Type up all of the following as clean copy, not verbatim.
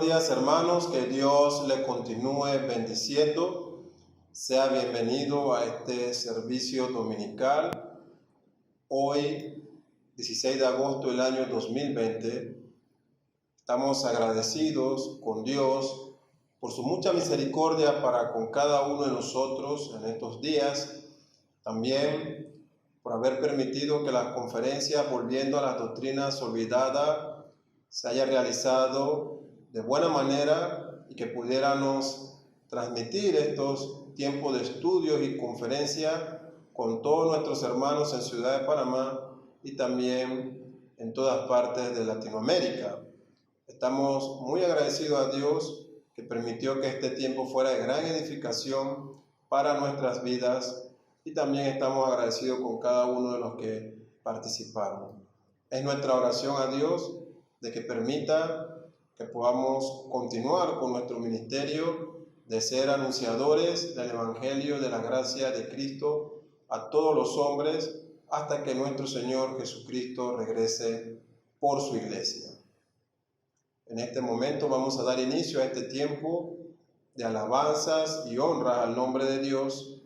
días, hermanos, que Dios le continúe bendiciendo. Sea bienvenido a este servicio dominical. Hoy, 16 de agosto del año 2020, estamos agradecidos con Dios por su mucha misericordia para con cada uno de nosotros en estos días. También por haber permitido que las conferencias Volviendo a las Doctrinas Olvidadas se haya realizado de buena manera y que pudiéramos transmitir estos tiempos de estudios y conferencias con todos nuestros hermanos en Ciudad de Panamá y también en todas partes de Latinoamérica. Estamos muy agradecidos a Dios que permitió que este tiempo fuera de gran edificación para nuestras vidas y también estamos agradecidos con cada uno de los que participaron. Es nuestra oración a Dios de que permita que podamos continuar con nuestro ministerio de ser anunciadores del Evangelio de la gracia de Cristo a todos los hombres hasta que nuestro Señor Jesucristo regrese por su iglesia. En este momento vamos a dar inicio a este tiempo de alabanzas y honras al nombre de Dios.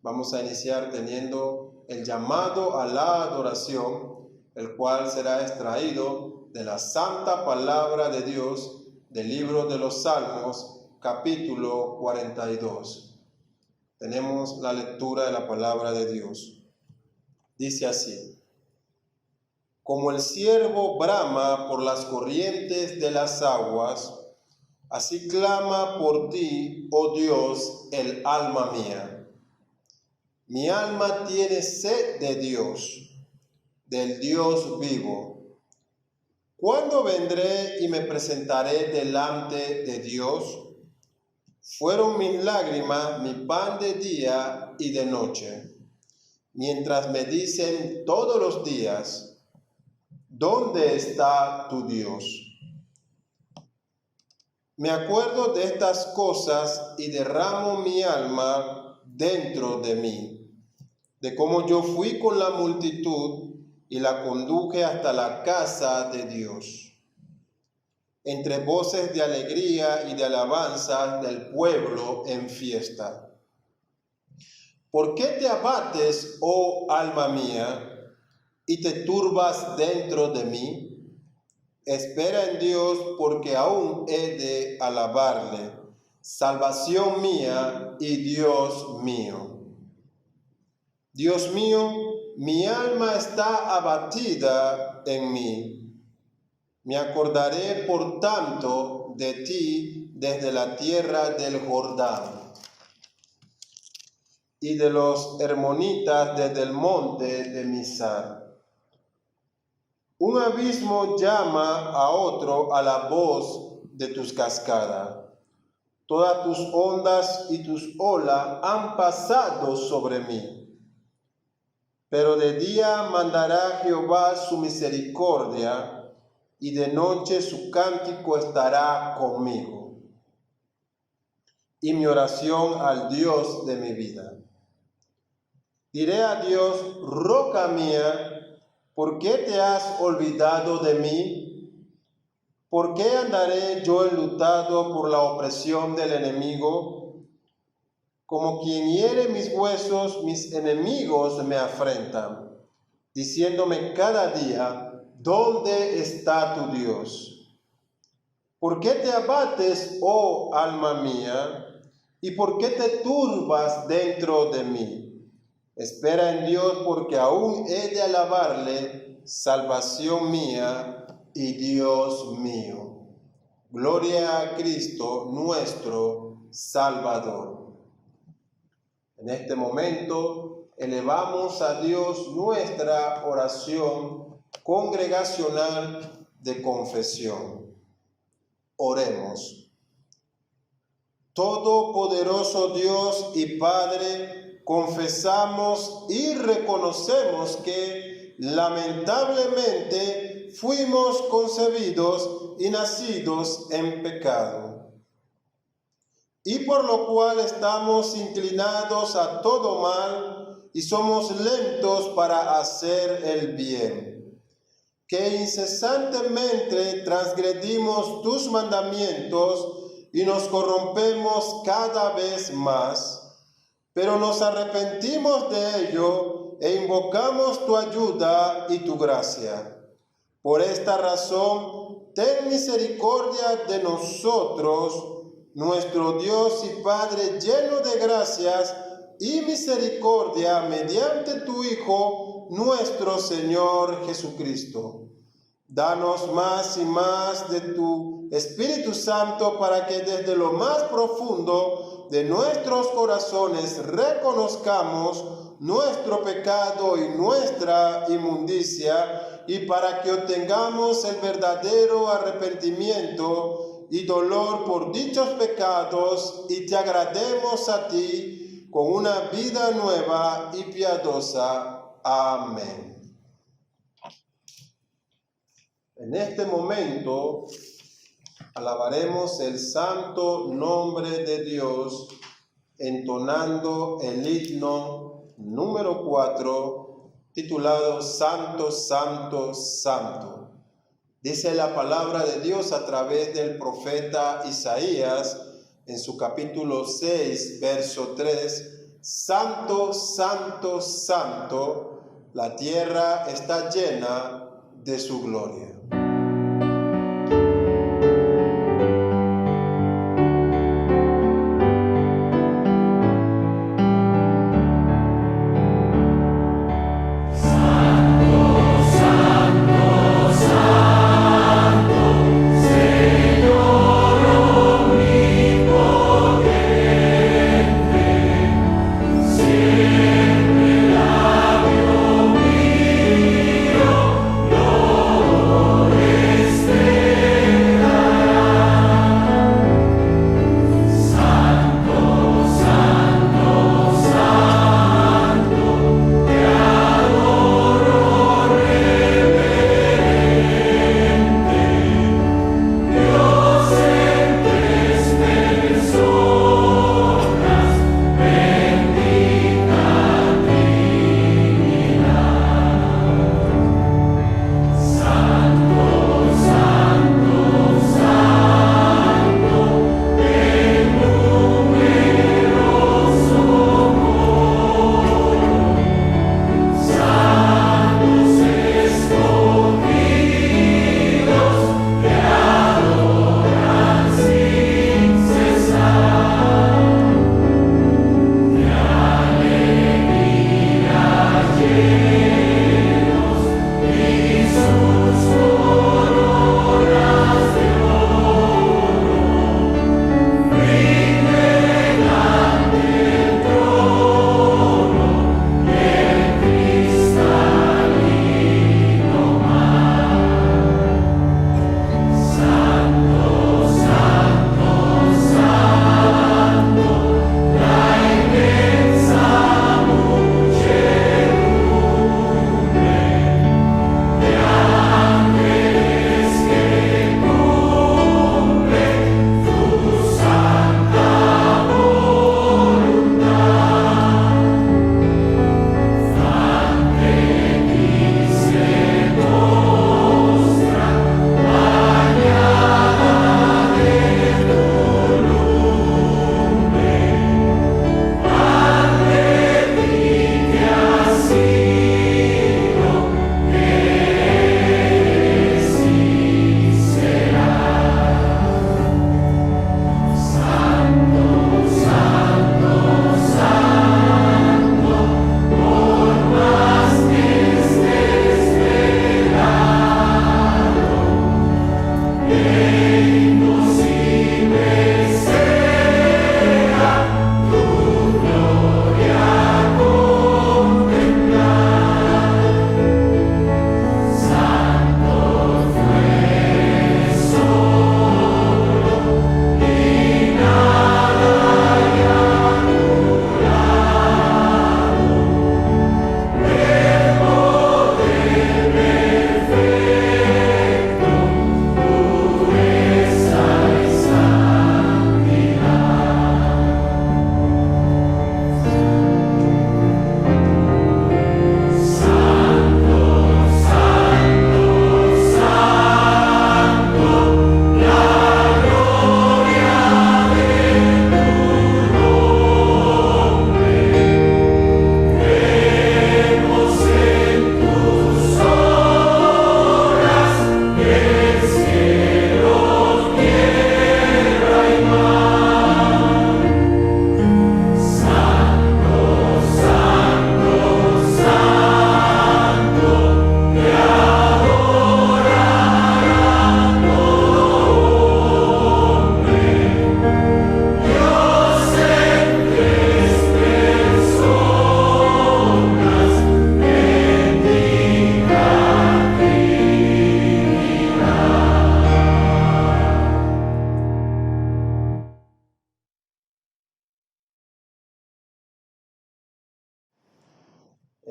Vamos a iniciar teniendo el llamado a la adoración, el cual será extraído de la santa palabra de Dios del libro de los Salmos, capítulo 42. Tenemos la lectura de la palabra de Dios. Dice así: Como el ciervo brama por las corrientes de las aguas, así clama por ti, oh Dios, el alma mía. Mi alma tiene sed de Dios, del Dios vivo. ¿Cuándo vendré y me presentaré delante de Dios? Fueron mis lágrimas mi pan de día y de noche, mientras me dicen todos los días: ¿dónde está tu Dios? Me acuerdo de estas cosas y derramo mi alma dentro de mí, de cómo yo fui con la multitud y la conduje hasta la casa de Dios, entre voces de alegría y de alabanza del pueblo en fiesta. ¿Por qué te abates, oh alma mía, y te turbas dentro de mí? Espera en Dios, porque aún he de alabarle, salvación mía y Dios mío. Dios mío, mi alma está abatida en mí. Me acordaré, por tanto, de ti desde la tierra del Jordán y de los hermonitas desde el monte de Mizar. Un abismo llama a otro a la voz de tus cascadas. Todas tus ondas y tus olas han pasado sobre mí. Pero de día mandará Jehová su misericordia, y de noche su cántico estará conmigo, y mi oración al Dios de mi vida. Diré a Dios: roca mía, ¿por qué te has olvidado de mí? ¿Por qué andaré yo enlutado por la opresión del enemigo? Como quien hiere mis huesos, mis enemigos me afrentan, diciéndome cada día: ¿dónde está tu Dios? ¿Por qué te abates, oh alma mía? ¿Y por qué te turbas dentro de mí? Espera en Dios, porque aún he de alabarle, salvación mía y Dios mío. Gloria a Cristo nuestro Salvador. En este momento elevamos a Dios nuestra oración congregacional de confesión. Oremos. Todopoderoso Dios y Padre, confesamos y reconocemos que lamentablemente fuimos concebidos y nacidos en pecado, y por lo cual estamos inclinados a todo mal y somos lentos para hacer el bien. que incesantemente transgredimos tus mandamientos y nos corrompemos cada vez más, pero nos arrepentimos de ello e invocamos tu ayuda y tu gracia. Por esta razón, ten misericordia de nosotros, nuestro Dios y Padre, lleno de gracias y misericordia, mediante tu Hijo, nuestro Señor Jesucristo. Danos más y más de tu Espíritu Santo para que desde lo más profundo de nuestros corazones reconozcamos nuestro pecado y nuestra inmundicia, y para que obtengamos el verdadero arrepentimiento y dolor por dichos pecados y te agrademos a ti con una vida nueva y piadosa. Amén. En este momento alabaremos el santo nombre de Dios entonando el himno número 4 titulado Santo, Santo, Santo. Dice la palabra de Dios a través del profeta Isaías en su capítulo 6, verso 3, Santo, Santo, Santo, la tierra está llena de su gloria. Siempre labio mío,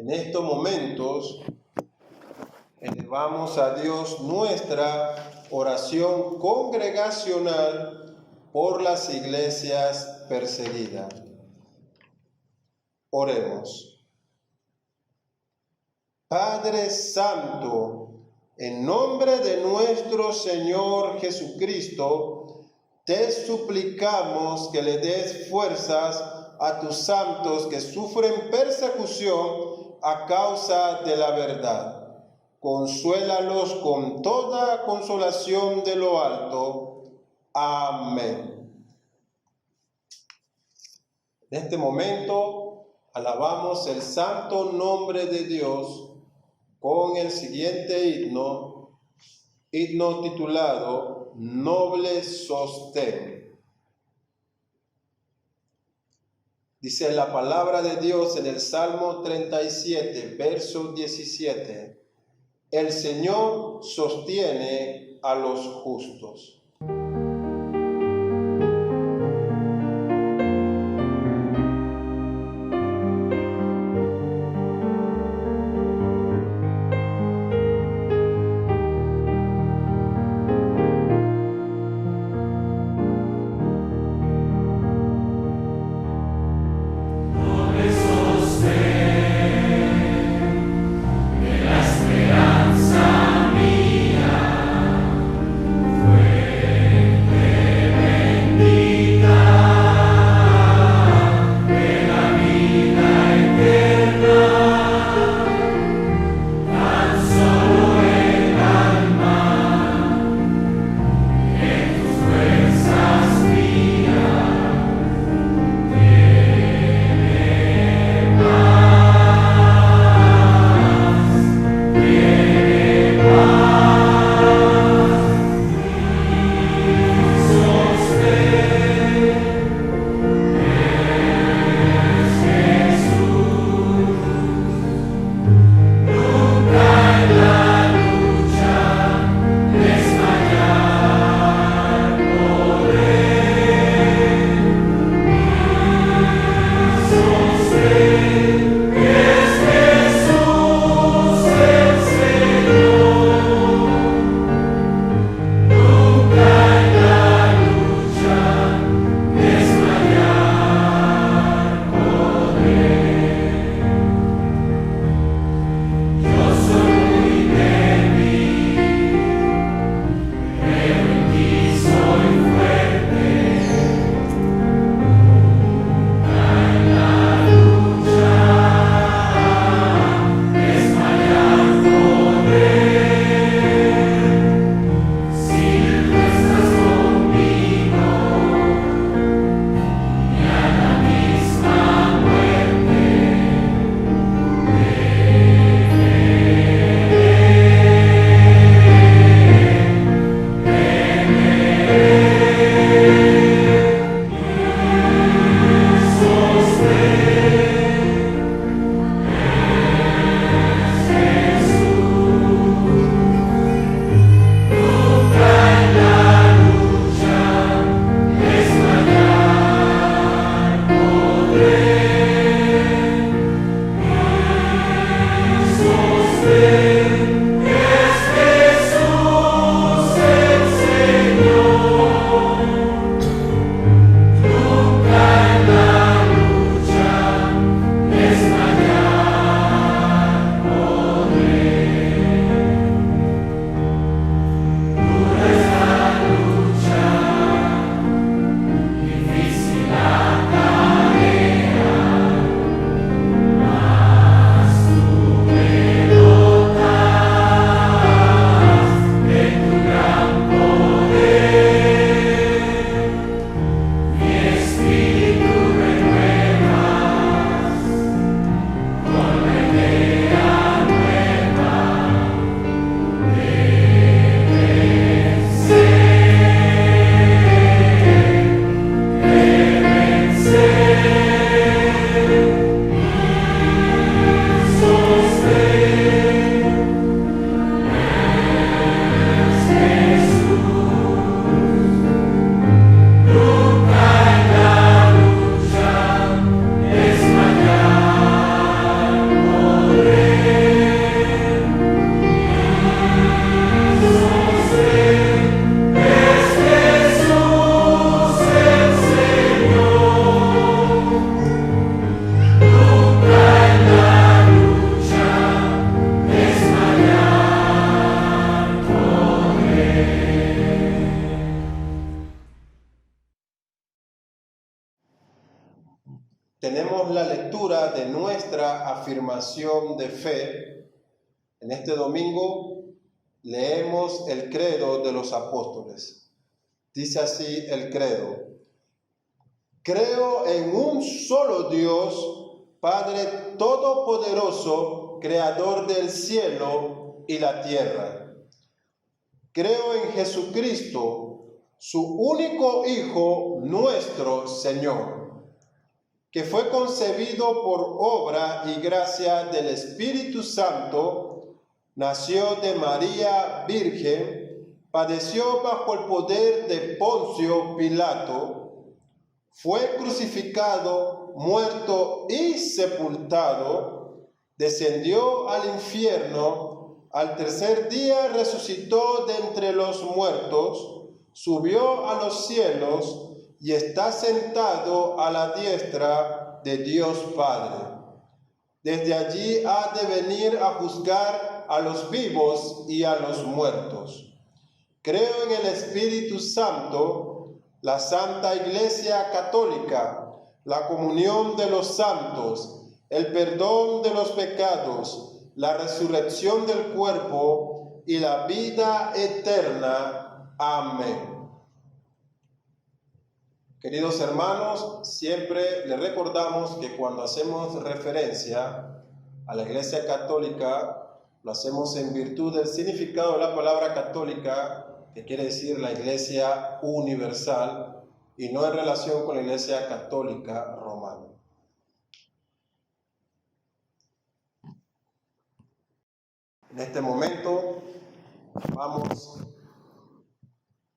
En estos momentos elevamos a Dios nuestra oración congregacional por las iglesias perseguidas. Oremos. Padre Santo, en nombre de nuestro Señor Jesucristo, te suplicamos que le des fuerzas a tus santos que sufren persecución a causa de la verdad. Consuélalos con toda consolación de lo alto. Amén. En este momento alabamos el santo nombre de Dios con el siguiente himno titulado Noble Sostén. Dice la palabra de Dios en el Salmo 37, verso 17. El Señor sostiene a los justos. Fue tenemos la lectura de nuestra afirmación de fe. En este domingo leemos el credo de los apóstoles. Dice así el credo: creo en un solo Dios, Padre Todopoderoso, Creador del cielo y la tierra. Creo en Jesucristo, su único Hijo, nuestro Señor, que fue concebido por obra y gracia del Espíritu Santo, nació de María Virgen, padeció bajo el poder de Poncio Pilato, fue crucificado, muerto y sepultado, descendió al infierno, al tercer día resucitó de entre los muertos, subió a los cielos y está sentado a la diestra de Dios Padre. Desde allí ha de venir a juzgar a los vivos y a los muertos. Creo en el Espíritu Santo, la Santa Iglesia Católica, la comunión de los santos, el perdón de los pecados, la resurrección del cuerpo y la vida eterna. Amén. Queridos hermanos, siempre les recordamos que cuando hacemos referencia a la Iglesia Católica, lo hacemos en virtud del significado de la palabra católica, que quiere decir la Iglesia universal, y no en relación con la Iglesia Católica romana. En este momento vamos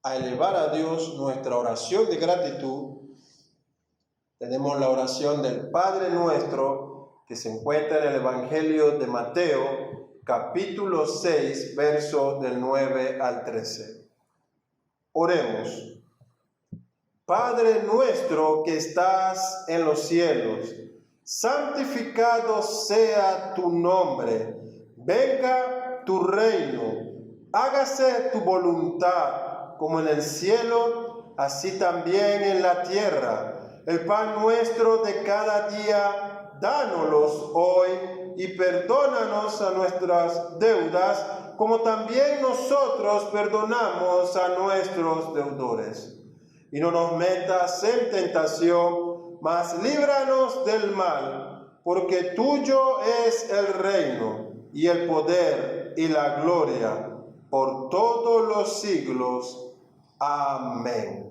a elevar a Dios nuestra oración de gratitud. Tenemos la oración del Padre Nuestro, que se encuentra en el Evangelio de Mateo, capítulo 6, versos del 9 al 13. Oremos. Padre nuestro que estás en los cielos, santificado sea tu nombre. Venga tu reino, hágase tu voluntad, como en el cielo, así también en la tierra. El pan nuestro de cada día, dánoslos hoy, y perdónanos a nuestras deudas, como también nosotros perdonamos a nuestros deudores. Y no nos metas en tentación, mas líbranos del mal, porque tuyo es el reino, y el poder, y la gloria, por todos los siglos. Amén.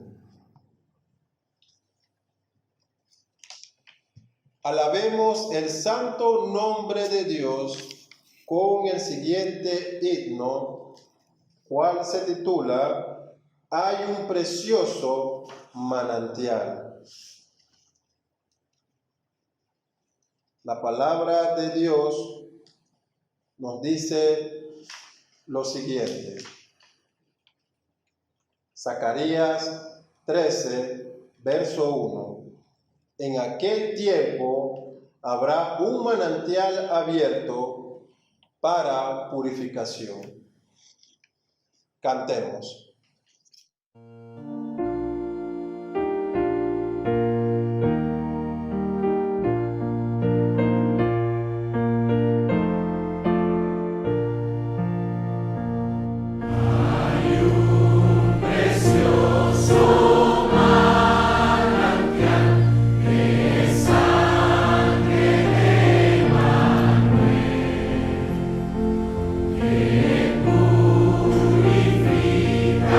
Alabemos el santo nombre de Dios con el siguiente himno, cual se titula Hay un precioso manantial. La palabra de Dios nos dice lo siguiente. Zacarías 13, verso 1. En aquel tiempo habrá un manantial abierto para purificación. Cantemos. Purifica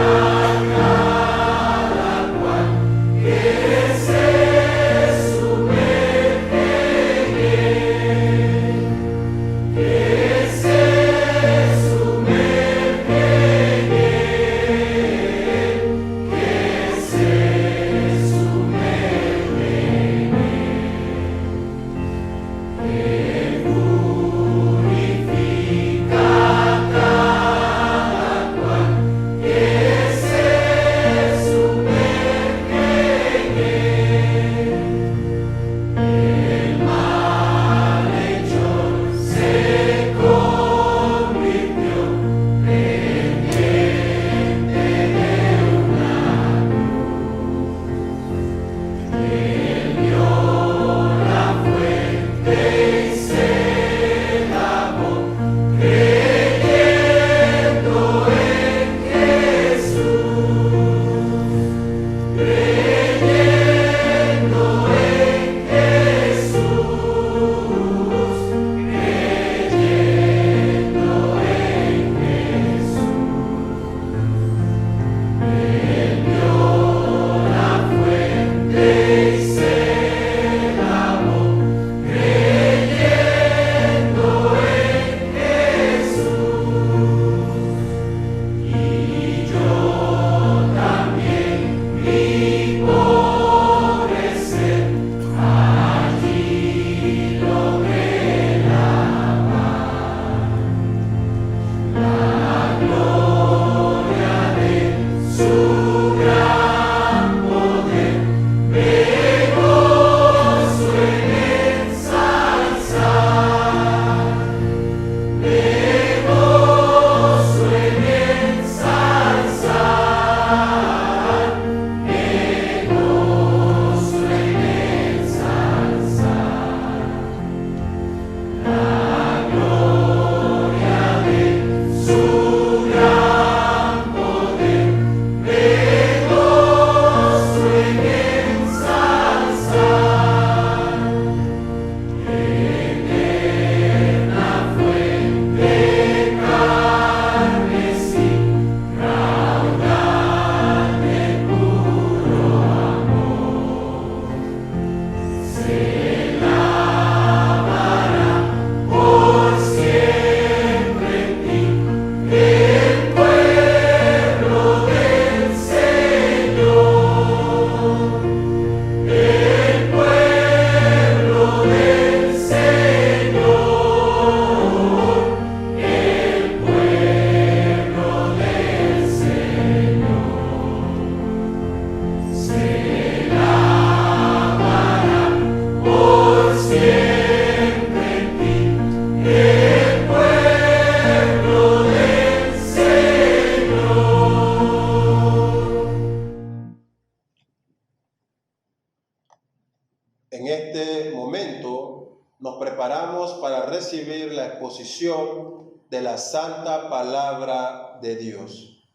En este momento nos preparamos para recibir la exposición de la Santa Palabra de Dios.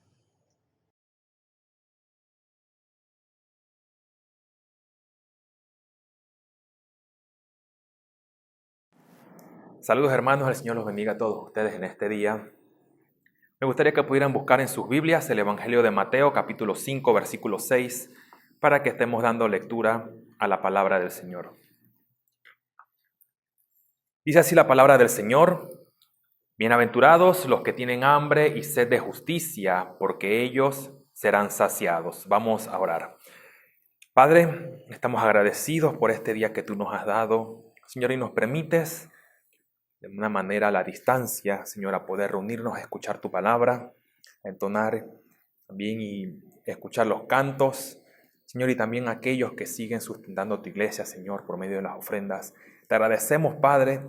Saludos hermanos, el Señor los bendiga a todos ustedes en este día. Me gustaría que pudieran buscar en sus Biblias el Evangelio de Mateo, capítulo 5, versículo 6, para que estemos dando lectura a la palabra del Señor. Dice así la palabra del Señor: bienaventurados los que tienen hambre y sed de justicia, porque ellos serán saciados. Vamos a orar. Padre, estamos agradecidos por este día que tú nos has dado, Señor, y nos permites de una manera a la distancia, Señor, a poder reunirnos a escuchar tu palabra, a entonar también y escuchar los cantos, Señor, y también aquellos que siguen sustentando tu iglesia, Señor, por medio de las ofrendas. Te agradecemos, Padre,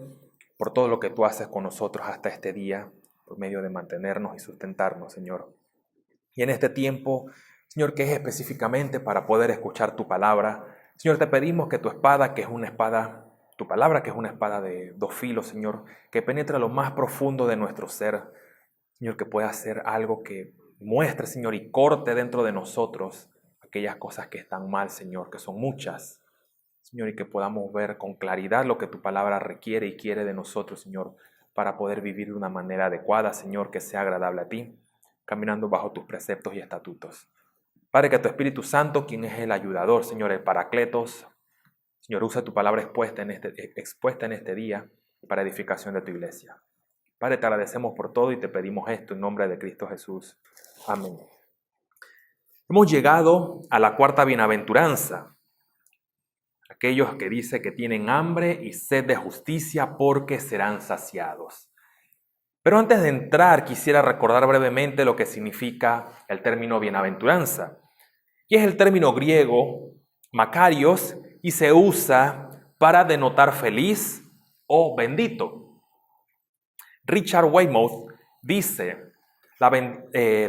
por todo lo que tú haces con nosotros hasta este día, por medio de mantenernos y sustentarnos, Señor. Y en este tiempo, Señor, que es específicamente para poder escuchar tu palabra, Señor, te pedimos que tu espada, que es una espada, tu palabra, que es una espada de dos filos, Señor, que penetre lo más profundo de nuestro ser, Señor, que pueda hacer algo que muestre, Señor, y corte dentro de nosotros aquellas cosas que están mal, Señor, que son muchas, Señor, y que podamos ver con claridad lo que tu palabra requiere y quiere de nosotros, Señor, para poder vivir de una manera adecuada, Señor, que sea agradable a ti, caminando bajo tus preceptos y estatutos. Padre, que tu Espíritu Santo, quien es el ayudador, Señor, el Paracletos, Señor, usa tu palabra expuesta en este día para edificación de tu iglesia. Padre, te agradecemos por todo y te pedimos esto en nombre de Cristo Jesús. Amén. Hemos llegado a la cuarta bienaventuranza. Aquellos que dice que tienen hambre y sed de justicia porque serán saciados. Pero antes de entrar, quisiera recordar brevemente lo que significa el término bienaventuranza. Y es el término griego makarios, y se usa para denotar feliz o bendito. Richard Weymouth dice, la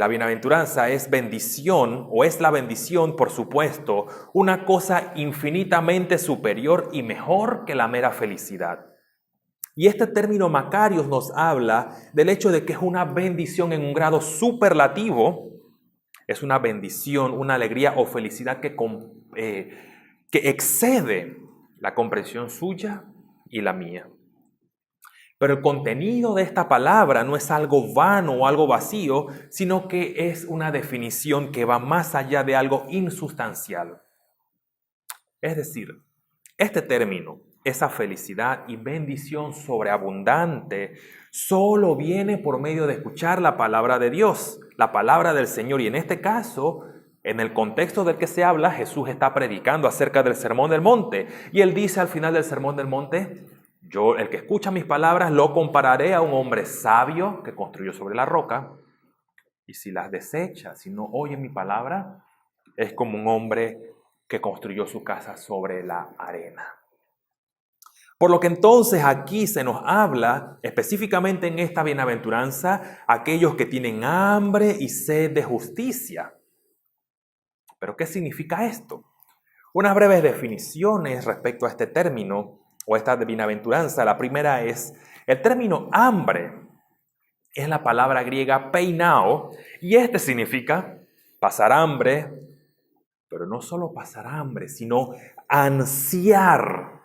bienaventuranza es bendición, o es la bendición, por supuesto, una cosa infinitamente superior y mejor que la mera felicidad. Y este término makarios nos habla del hecho de que es una bendición en un grado superlativo. Es una bendición, una alegría o felicidad que excede la comprensión suya y la mía. Pero el contenido de esta palabra no es algo vano o algo vacío, sino que es una definición que va más allá de algo insustancial. Es decir, este término, esa felicidad y bendición sobreabundante, solo viene por medio de escuchar la palabra de Dios, la palabra del Señor. Y en este caso, en el contexto del que se habla, Jesús está predicando acerca del Sermón del Monte. Y él dice al final del Sermón del Monte: yo, el que escucha mis palabras, lo compararé a un hombre sabio que construyó sobre la roca. Y si las desecha, si no oye mi palabra, es como un hombre que construyó su casa sobre la arena. Por lo que entonces aquí se nos habla, específicamente en esta bienaventuranza, aquellos que tienen hambre y sed de justicia. ¿Pero qué significa esto? Unas breves definiciones respecto a este término o esta bienaventuranza. La primera es, el término hambre es la palabra griega peinao y este significa pasar hambre, pero no solo pasar hambre, sino ansiar.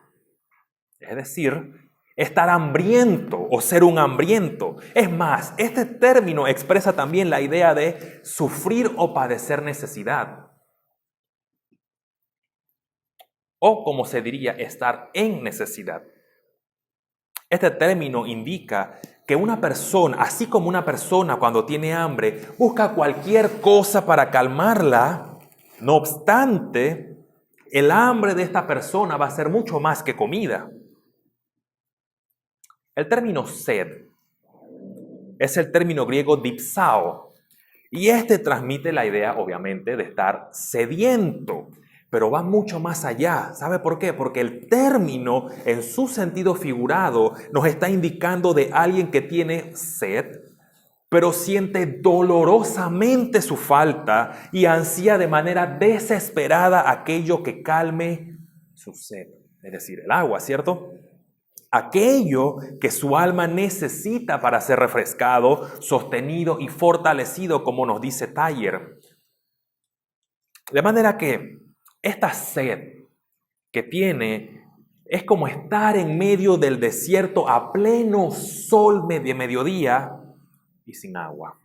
Es decir, estar hambriento o ser un hambriento. Es más, este término expresa también la idea de sufrir o padecer necesidad. O, como se diría, estar en necesidad. Este término indica que una persona, así como una persona cuando tiene hambre, busca cualquier cosa para calmarla, no obstante, el hambre de esta persona va a ser mucho más que comida. El término sed es el término griego dipsao, y este transmite la idea, obviamente, de estar sediento, pero va mucho más allá. ¿Sabe por qué? Porque el término, en su sentido figurado, nos está indicando de alguien que tiene sed, pero siente dolorosamente su falta y ansía de manera desesperada aquello que calme su sed, es decir, el agua, ¿cierto? Aquello que su alma necesita para ser refrescado, sostenido y fortalecido, como nos dice Taller. De manera que esta sed que tiene es como estar en medio del desierto a pleno sol de mediodía y sin agua.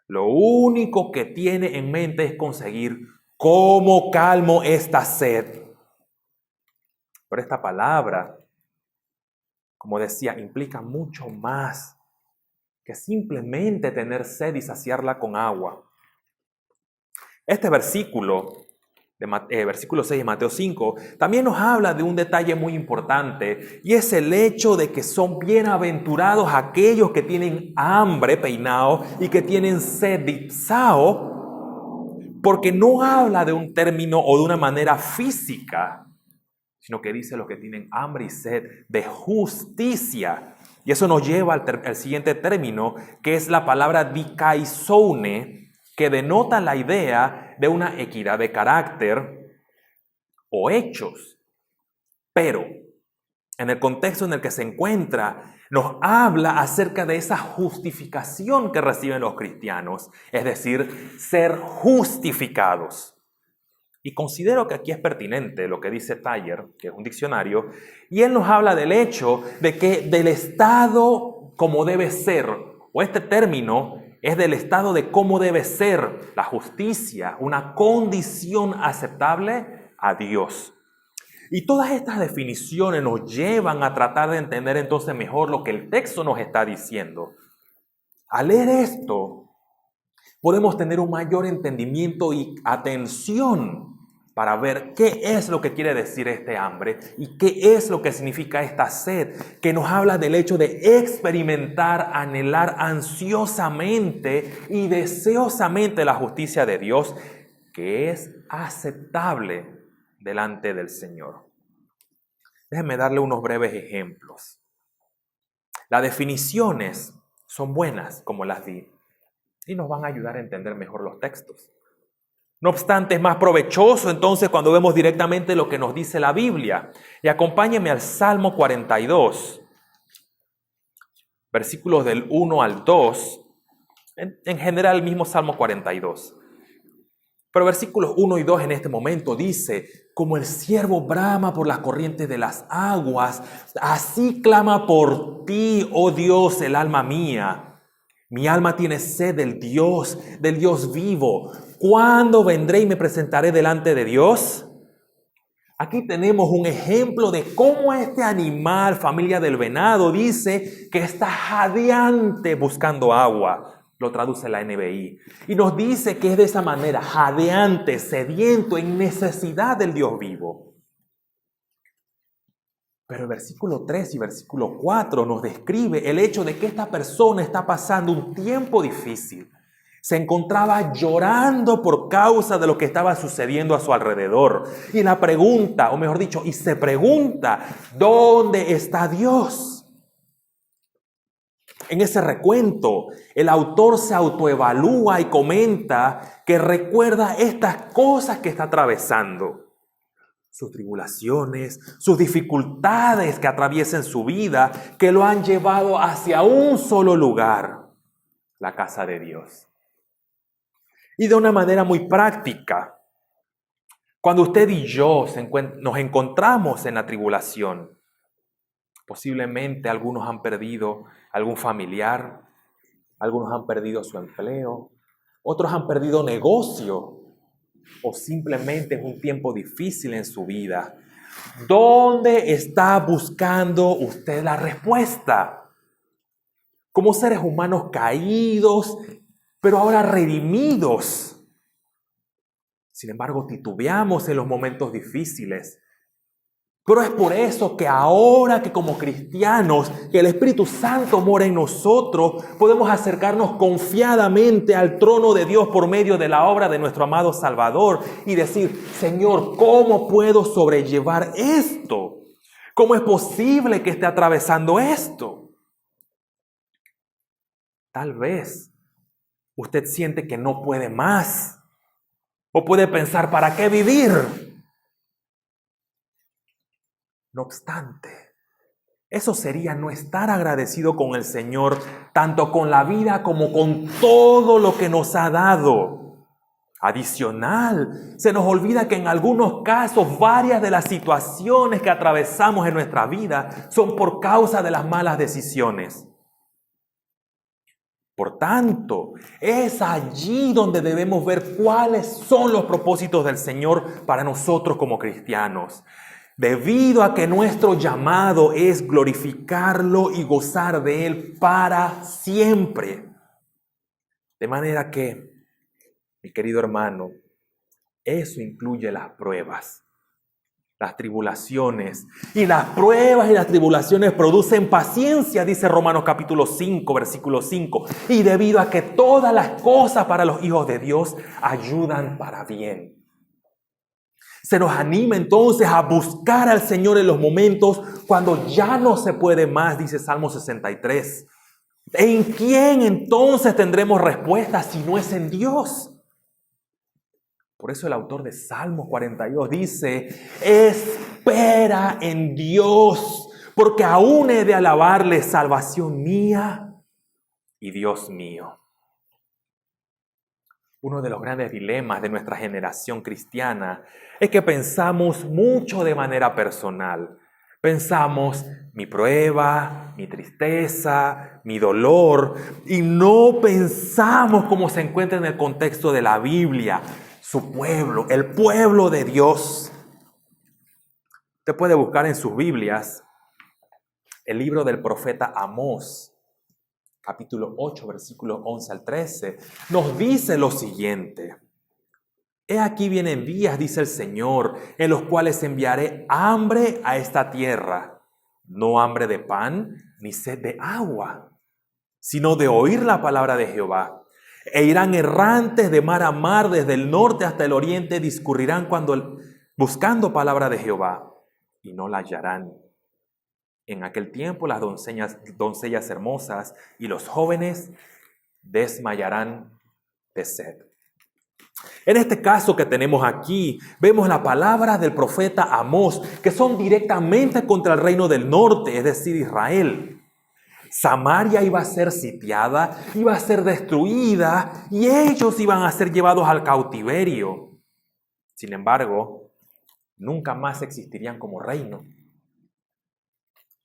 Lo único que tiene en mente es conseguir cómo calmo esta sed. Pero esta palabra, como decía, implica mucho más que simplemente tener sed y saciarla con agua. Este versículo, versículo 6 de Mateo 5, también nos habla de un detalle muy importante y es el hecho de que son bienaventurados aquellos que tienen hambre, peinao, y que tienen sed, dipsao, porque no habla de un término o de una manera física, sino que dice los que tienen hambre y sed de justicia. Y eso nos lleva al siguiente término, que es la palabra dikaizoune, que denota la idea de una equidad de carácter o hechos. Pero, en el contexto en el que se encuentra, nos habla acerca de esa justificación que reciben los cristianos, es decir, ser justificados. Y considero que aquí es pertinente lo que dice Taller, que es un diccionario, y él nos habla del hecho de que del estado como debe ser, o este término es del estado de cómo debe ser la justicia, una condición aceptable a Dios. Y todas estas definiciones nos llevan a tratar de entender entonces mejor lo que el texto nos está diciendo. Al leer esto, podemos tener un mayor entendimiento y atención para ver qué es lo que quiere decir este hambre y qué es lo que significa esta sed, que nos habla del hecho de experimentar, anhelar ansiosamente y deseosamente la justicia de Dios, que es aceptable delante del Señor. Déjenme darle unos breves ejemplos. Las definiciones son buenas, como las di, y nos van a ayudar a entender mejor los textos. No obstante, es más provechoso entonces cuando vemos directamente lo que nos dice la Biblia. Y acompáñenme al Salmo 42, versículos del 1 al 2, en general el mismo Salmo 42. Pero versículos 1 y 2 en este momento dice: como el ciervo brama por las corrientes de las aguas, así clama por ti, oh Dios, el alma mía. Mi alma tiene sed del Dios vivo. ¿Cuándo vendré y me presentaré delante de Dios? Aquí tenemos un ejemplo de cómo este animal, familia del venado, dice que está jadeante buscando agua. Lo traduce la NBI. Y nos dice que es de esa manera, jadeante, sediento, en necesidad del Dios vivo. Pero el versículo 3 y versículo 4 nos describe el hecho de que esta persona está pasando un tiempo difícil. Se encontraba llorando por causa de lo que estaba sucediendo a su alrededor. Y la pregunta, o mejor dicho, y se pregunta, ¿dónde está Dios? En ese recuento, el autor se autoevalúa y comenta que recuerda estas cosas que está atravesando. Sus tribulaciones, sus dificultades que atraviesan su vida, que lo han llevado hacia un solo lugar, la casa de Dios. Y de una manera muy práctica, cuando usted y yo nos encontramos en la tribulación, posiblemente algunos han perdido algún familiar, algunos han perdido su empleo, otros han perdido negocio, o simplemente es un tiempo difícil en su vida. ¿Dónde está buscando usted la respuesta? Como seres humanos caídos, pero ahora redimidos. Sin embargo, titubeamos en los momentos difíciles. Pero es por eso que ahora que como cristianos, que el Espíritu Santo mora en nosotros, podemos acercarnos confiadamente al trono de Dios por medio de la obra de nuestro amado Salvador y decir, Señor, ¿cómo puedo sobrellevar esto? ¿Cómo es posible que esté atravesando esto? Tal vez usted siente que no puede más. O puede pensar, ¿para qué vivir? No obstante, eso sería no estar agradecido con el Señor, tanto con la vida como con todo lo que nos ha dado. Adicional, se nos olvida que en algunos casos varias de las situaciones que atravesamos en nuestra vida son por causa de las malas decisiones. Por tanto, es allí donde debemos ver cuáles son los propósitos del Señor para nosotros como cristianos. Debido a que nuestro llamado es glorificarlo y gozar de Él para siempre. De manera que, mi querido hermano, eso incluye las pruebas, las tribulaciones. Y las pruebas y las tribulaciones producen paciencia, dice Romanos capítulo 5, versículo 5. Y debido a que todas las cosas para los hijos de Dios ayudan para bien. Se nos anima entonces a buscar al Señor en los momentos cuando ya no se puede más, dice Salmo 63. ¿En quién entonces tendremos respuesta si no es en Dios? Por eso el autor de Salmo 42 dice, espera en Dios, porque aún he de alabarle, salvación mía y Dios mío. Uno de los grandes dilemas de nuestra generación cristiana es que pensamos mucho de manera personal. Pensamos mi prueba, mi tristeza, mi dolor, y no pensamos cómo se encuentra en el contexto de la Biblia, su pueblo, el pueblo de Dios. Usted puede buscar en sus Biblias el libro del profeta Amós. Capítulo 8, versículos 11 al 13, nos dice lo siguiente. He aquí vienen días, dice el Señor, en los cuales enviaré hambre a esta tierra, no hambre de pan, ni sed de agua, sino de oír la palabra de Jehová. E irán errantes de mar a mar, desde el norte hasta el oriente, discurrirán buscando palabra de Jehová, y no la hallarán. En aquel tiempo las doncellas hermosas y los jóvenes desmayarán de sed. En este caso que tenemos aquí, vemos la palabra del profeta Amós, que son directamente contra el reino del norte, es decir, Israel. Samaria iba a ser sitiada, iba a ser destruida y ellos iban a ser llevados al cautiverio. Sin embargo, nunca más existirían como reino.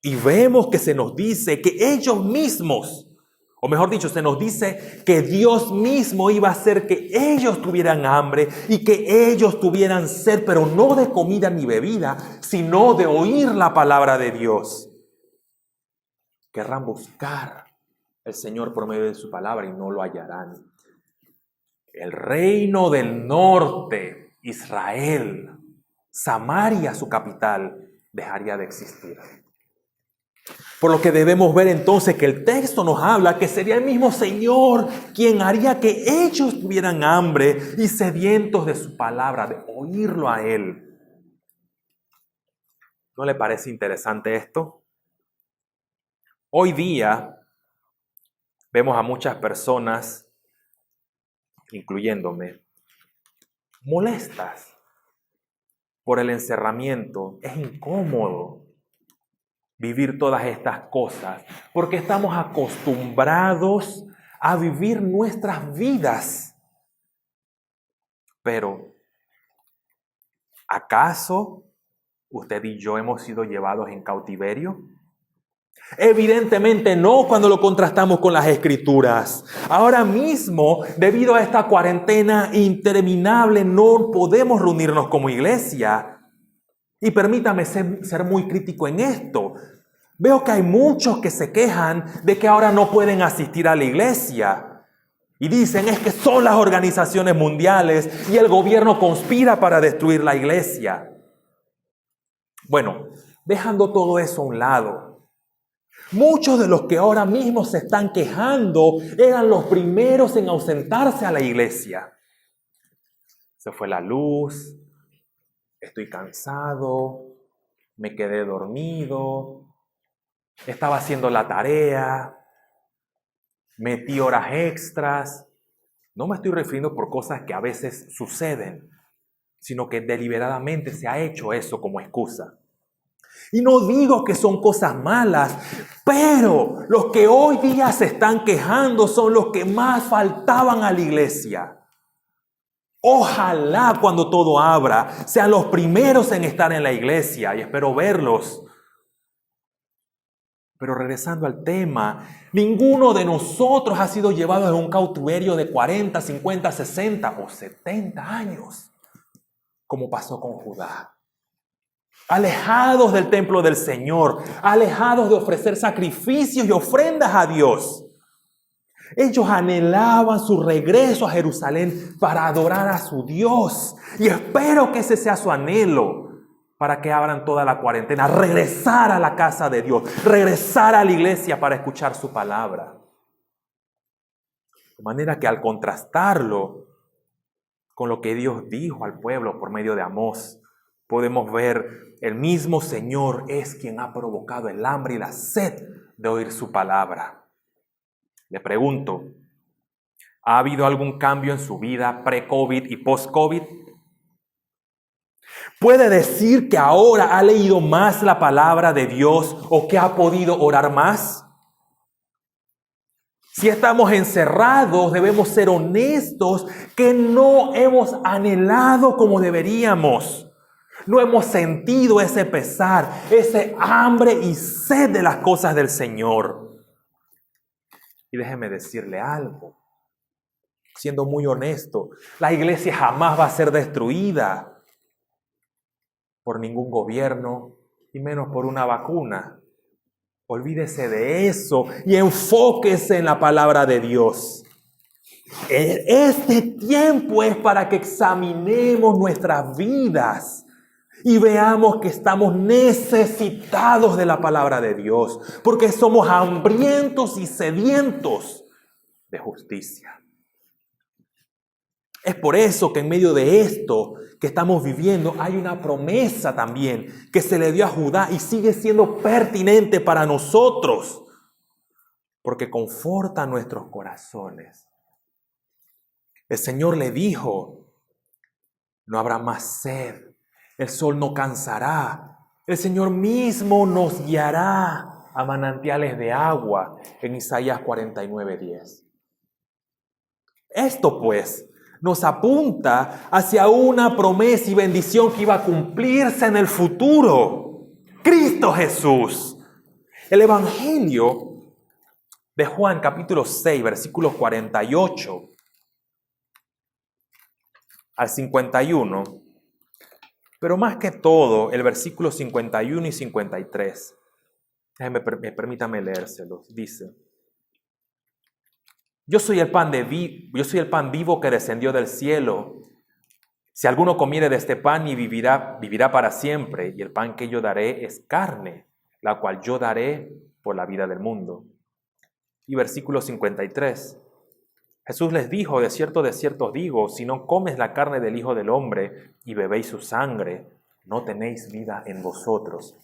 Y vemos que se nos dice que ellos mismos, o mejor dicho, se nos dice que Dios mismo iba a hacer que ellos tuvieran hambre y que ellos tuvieran sed, pero no de comida ni bebida, sino de oír la palabra de Dios. Querrán buscar al Señor por medio de su palabra y no lo hallarán. El reino del norte, Israel, Samaria su capital, dejaría de existir. Por lo que debemos ver entonces que el texto nos habla que sería el mismo Señor quien haría que ellos tuvieran hambre y sedientos de su palabra, de oírlo a Él. ¿No le parece interesante esto? Hoy día vemos a muchas personas, incluyéndome, molestas por el encerramiento. Es incómodo vivir todas estas cosas porque estamos acostumbrados a vivir nuestras vidas. Pero, ¿acaso usted y yo hemos sido llevados en cautiverio? Evidentemente no cuando lo contrastamos con las Escrituras. Ahora mismo, debido a esta cuarentena interminable, no podemos reunirnos como iglesia. Y permítame ser muy crítico en esto. Veo que hay muchos que se quejan de que ahora no pueden asistir a la iglesia. Y dicen es que son las organizaciones mundiales y el gobierno conspira para destruir la iglesia. Bueno, dejando todo eso a un lado, muchos de los que ahora mismo se están quejando eran los primeros en ausentarse a la iglesia. Se fue la luz, estoy cansado, me quedé dormido, estaba haciendo la tarea, metí horas extras. No me estoy refiriendo por cosas que a veces suceden, sino que deliberadamente se ha hecho eso como excusa. Y no digo que son cosas malas, pero los que hoy día se están quejando son los que más faltaban a la iglesia. Ojalá cuando todo abra sean los primeros en estar en la iglesia y espero verlos. Pero regresando al tema, ninguno de nosotros ha sido llevado en un cautiverio de 40, 50, 60 o 70 años, como pasó con Judá. Alejados del templo del Señor, alejados de ofrecer sacrificios y ofrendas a Dios. Ellos anhelaban su regreso a Jerusalén para adorar a su Dios. Y espero que ese sea su anhelo para que abran toda la cuarentena, regresar a la casa de Dios, regresar a la iglesia para escuchar su palabra. De manera que al contrastarlo con lo que Dios dijo al pueblo por medio de Amós, podemos ver el mismo Señor es quien ha provocado el hambre y la sed de oír su palabra. Le pregunto, ¿ha habido algún cambio en su vida pre-COVID y post-COVID? ¿Puede decir que ahora ha leído más la palabra de Dios o que ha podido orar más? Si estamos encerrados, debemos ser honestos que no hemos anhelado como deberíamos. No hemos sentido ese pesar, ese hambre y sed de las cosas del Señor. Y déjeme decirle algo, siendo muy honesto, la iglesia jamás va a ser destruida por ningún gobierno y menos por una vacuna. Olvídese de eso y enfóquese en la palabra de Dios. Este tiempo es para que examinemos nuestras vidas y veamos que estamos necesitados de la palabra de Dios, porque somos hambrientos y sedientos de justicia. Es por eso que en medio de esto que estamos viviendo hay una promesa también que se le dio a Judá y sigue siendo pertinente para nosotros, porque conforta nuestros corazones. El Señor le dijo, no habrá más sed, el sol no cansará, el Señor mismo nos guiará a manantiales de agua en Isaías 49:10. Esto pues nos apunta hacia una promesa y bendición que iba a cumplirse en el futuro. Cristo Jesús. El Evangelio de Juan capítulo 6, versículos 48 al 51, pero más que todo el versículo 51 y 53. Permítame leérselos. Dice: Yo soy el pan vivo que descendió del cielo. Si alguno comiere de este pan y vivirá para siempre, y el pan que yo daré es carne, la cual yo daré por la vida del mundo. Y versículo 53. Jesús les dijo, de cierto os digo, si no comes la carne del Hijo del Hombre y bebéis su sangre, no tenéis vida en vosotros.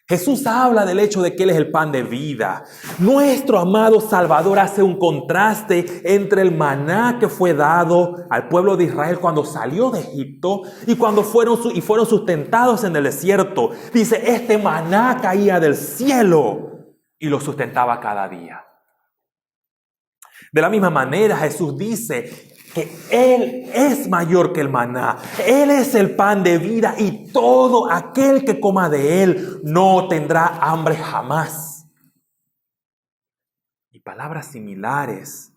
Jesús habla del hecho de que Él es el pan de vida. Nuestro amado Salvador hace un contraste entre el maná que fue dado al pueblo de Israel cuando salió de Egipto y cuando fueron sustentados en el desierto. Dice, este maná caía del cielo y lo sustentaba cada día. De la misma manera, Jesús dice que Él es mayor que el maná. Él es el pan de vida y todo aquel que coma de Él no tendrá hambre jamás. Y palabras similares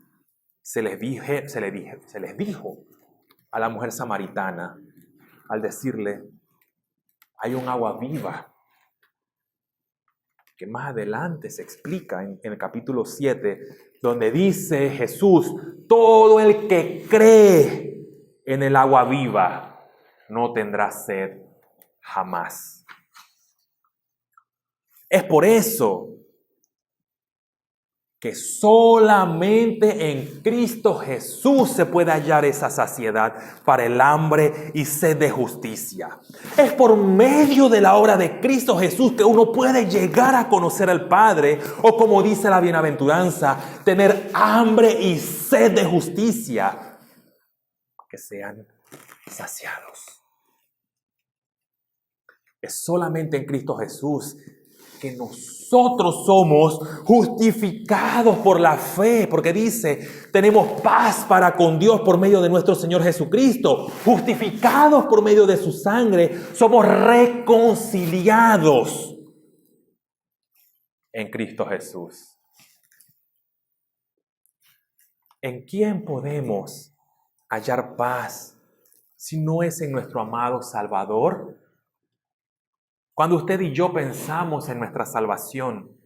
se les dijo a la mujer samaritana al decirle, hay un agua viva, que más adelante se explica en el capítulo 7, donde dice Jesús, todo el que cree en el agua viva no tendrá sed jamás. Es por eso que solamente en Cristo Jesús se puede hallar esa saciedad para el hambre y sed de justicia. Es por medio de la obra de Cristo Jesús que uno puede llegar a conocer al Padre, o como dice la bienaventuranza, tener hambre y sed de justicia, que sean saciados. Es solamente en Cristo Jesús que nosotros somos justificados por la fe, porque dice, tenemos paz para con Dios por medio de nuestro Señor Jesucristo, justificados por medio de su sangre, somos reconciliados en Cristo Jesús. ¿En quién podemos hallar paz si no es en nuestro amado Salvador? Cuando usted y yo pensamos en nuestra salvación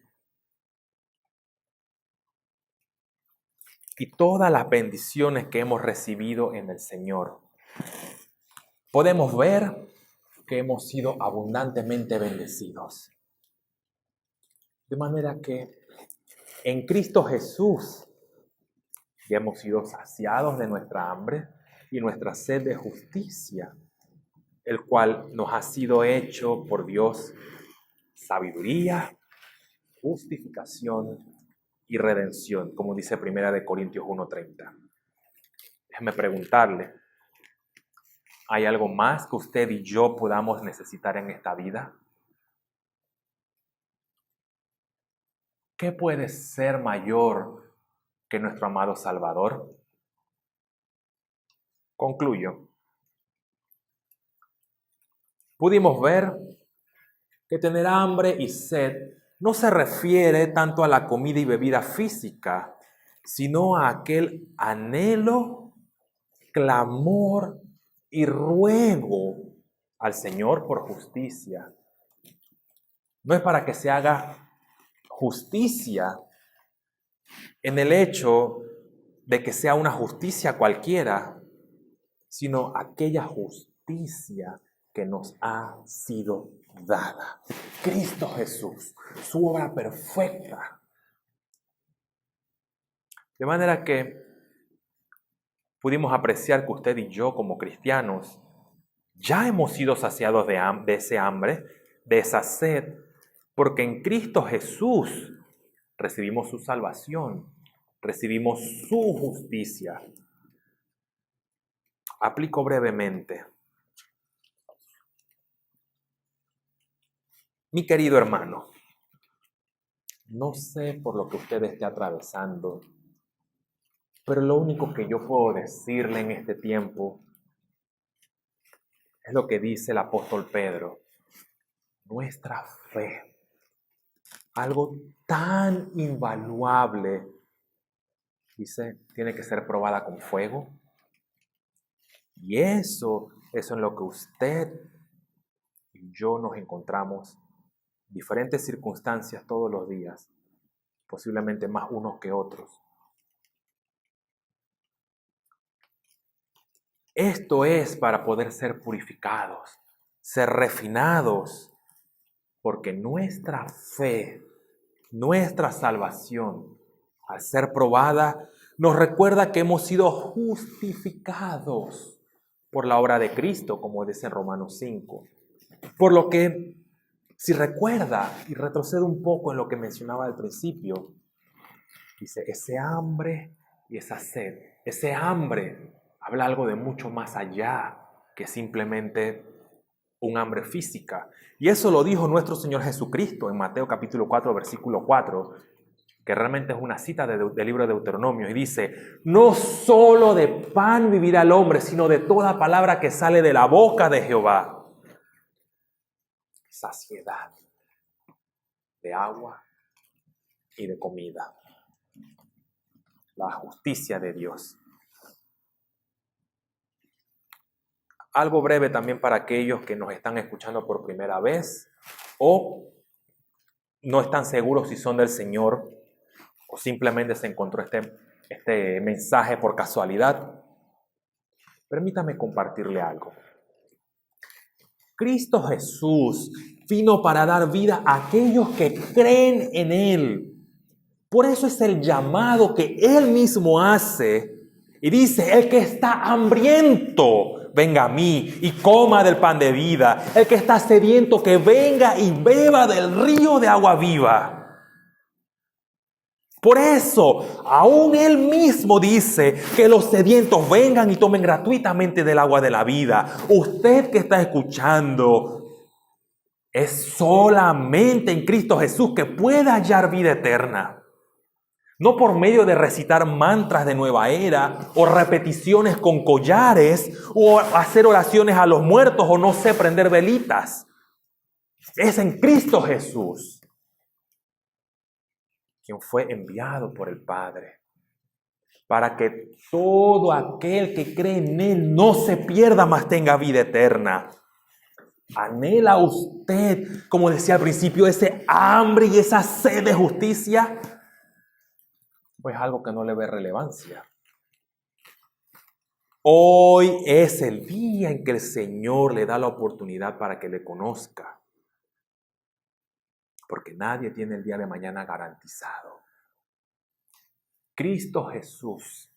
y todas las bendiciones que hemos recibido en el Señor, podemos ver que hemos sido abundantemente bendecidos. De manera que en Cristo Jesús ya hemos sido saciados de nuestra hambre y nuestra sed de justicia, el cual nos ha sido hecho por Dios sabiduría, justificación y redención, como dice 1 Corintios 1:30. Déjeme preguntarle, ¿hay algo más que usted y yo podamos necesitar en esta vida? ¿Qué puede ser mayor que nuestro amado Salvador? Concluyo. Pudimos ver que tener hambre y sed no se refiere tanto a la comida y bebida física, sino a aquel anhelo, clamor y ruego al Señor por justicia. No es para que se haga justicia en el hecho de que sea una justicia cualquiera, sino aquella justicia que nos ha sido dada. Cristo Jesús, su obra perfecta. De manera que pudimos apreciar que usted y yo como cristianos ya hemos sido saciados de ese hambre, de esa sed, porque en Cristo Jesús recibimos su salvación, recibimos su justicia. Aplico brevemente. Mi querido hermano, no sé por lo que usted esté atravesando, pero lo único que yo puedo decirle en este tiempo es lo que dice el apóstol Pedro. Nuestra fe, algo tan invaluable, dice, tiene que ser probada con fuego. Y eso es en lo que usted y yo nos encontramos en diferentes circunstancias todos los días, posiblemente más unos que otros. Esto es para poder ser purificados, ser refinados, porque nuestra fe, nuestra salvación, al ser probada, nos recuerda que hemos sido justificados por la obra de Cristo, como dice en Romanos 5. Por lo que, si recuerda y retrocede un poco en lo que mencionaba al principio, dice, ese hambre y esa sed, ese hambre habla algo de mucho más allá que simplemente un hambre física. Y eso lo dijo nuestro Señor Jesucristo en Mateo capítulo 4, versículo 4, que realmente es una cita del libro de Deuteronomio, y dice, no solo de pan vivirá el hombre, sino de toda palabra que sale de la boca de Jehová. Saciedad de agua y de comida. La justicia de Dios. Algo breve también para aquellos que nos están escuchando por primera vez o no están seguros si son del Señor o simplemente se encontró este mensaje por casualidad. Permítame compartirle algo. Cristo Jesús vino para dar vida a aquellos que creen en Él. Por eso es el llamado que Él mismo hace y dice, el que está hambriento, venga a mí y coma del pan de vida. El que está sediento, que venga y beba del río de agua viva. Por eso, aún Él mismo dice que los sedientos vengan y tomen gratuitamente del agua de la vida. Usted que está escuchando, es solamente en Cristo Jesús que puede hallar vida eterna. No por medio de recitar mantras de nueva era o repeticiones con collares o hacer oraciones a los muertos o no sé, prender velitas. Es en Cristo Jesús, quien fue enviado por el Padre, para que todo aquel que cree en Él no se pierda, mas tenga vida eterna. ¿Anhela usted, como decía al principio, ese hambre y esa sed de justicia? Pues algo que no le ve relevancia. Hoy es el día en que el Señor le da la oportunidad para que le conozca. Porque nadie tiene el día de mañana garantizado. Cristo Jesús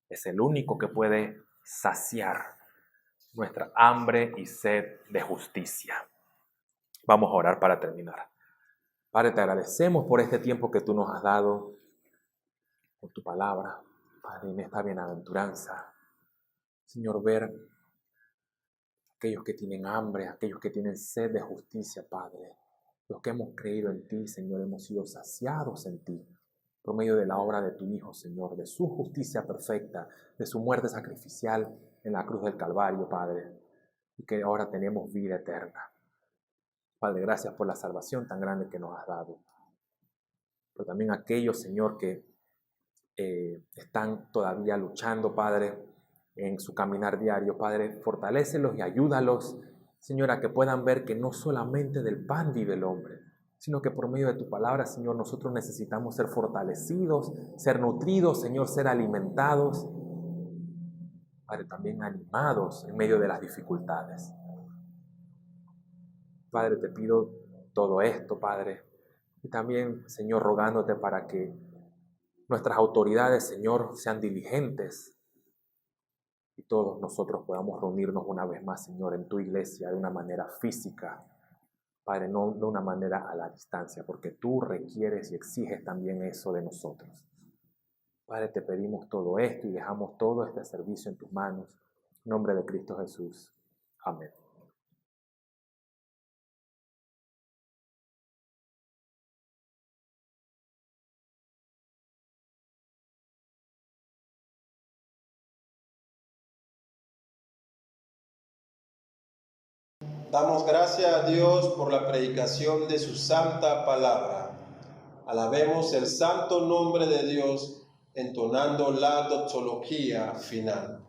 es el único que puede saciar nuestra hambre y sed de justicia. Vamos a orar para terminar. Padre, te agradecemos por este tiempo que tú nos has dado, por tu palabra, Padre, en esta bienaventuranza. Señor, ver aquellos que tienen hambre, aquellos que tienen sed de justicia, Padre. Los que hemos creído en ti, Señor, hemos sido saciados en ti, por medio de la obra de tu Hijo, Señor, de su justicia perfecta, de su muerte sacrificial en la cruz del Calvario, Padre, y que ahora tenemos vida eterna. Padre, gracias por la salvación tan grande que nos has dado. Pero también aquellos, Señor, que están todavía luchando, Padre, en su caminar diario, Padre, fortalécelos y ayúdalos, Señor, a que puedan ver que no solamente del pan vive el hombre, sino que por medio de tu palabra, Señor, nosotros necesitamos ser fortalecidos, ser nutridos, Señor, ser alimentados, Padre, también animados en medio de las dificultades. Padre, te pido todo esto, Padre, y también, Señor, rogándote para que nuestras autoridades, Señor, sean diligentes y todos nosotros podamos reunirnos una vez más, Señor, en tu iglesia de una manera física, Padre, no de una manera a la distancia, porque tú requieres y exiges también eso de nosotros. Padre, te pedimos todo esto y dejamos todo este servicio en tus manos. En nombre de Cristo Jesús. Amén. Damos gracias a Dios por la predicación de su santa palabra. Alabemos el santo nombre de Dios entonando la doxología final.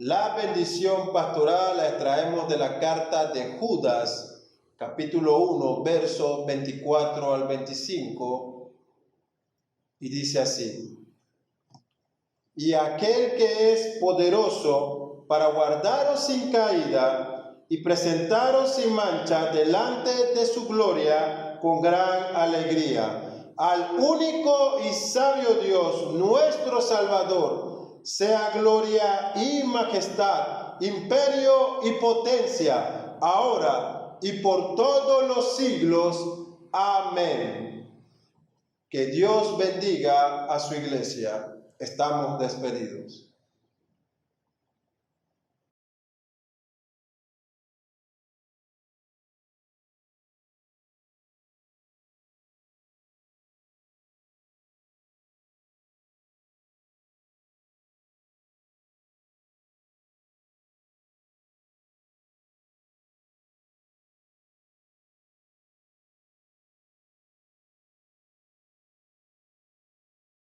La bendición pastoral la extraemos de la carta de Judas, capítulo 1, versos 24 al 25, y dice así: y aquel que es poderoso para guardaros sin caída y presentaros sin mancha delante de su gloria con gran alegría, al único y sabio Dios, nuestro Salvador, sea gloria y majestad, imperio y potencia, ahora y por todos los siglos. Amén. Que Dios bendiga a su iglesia. Estamos despedidos.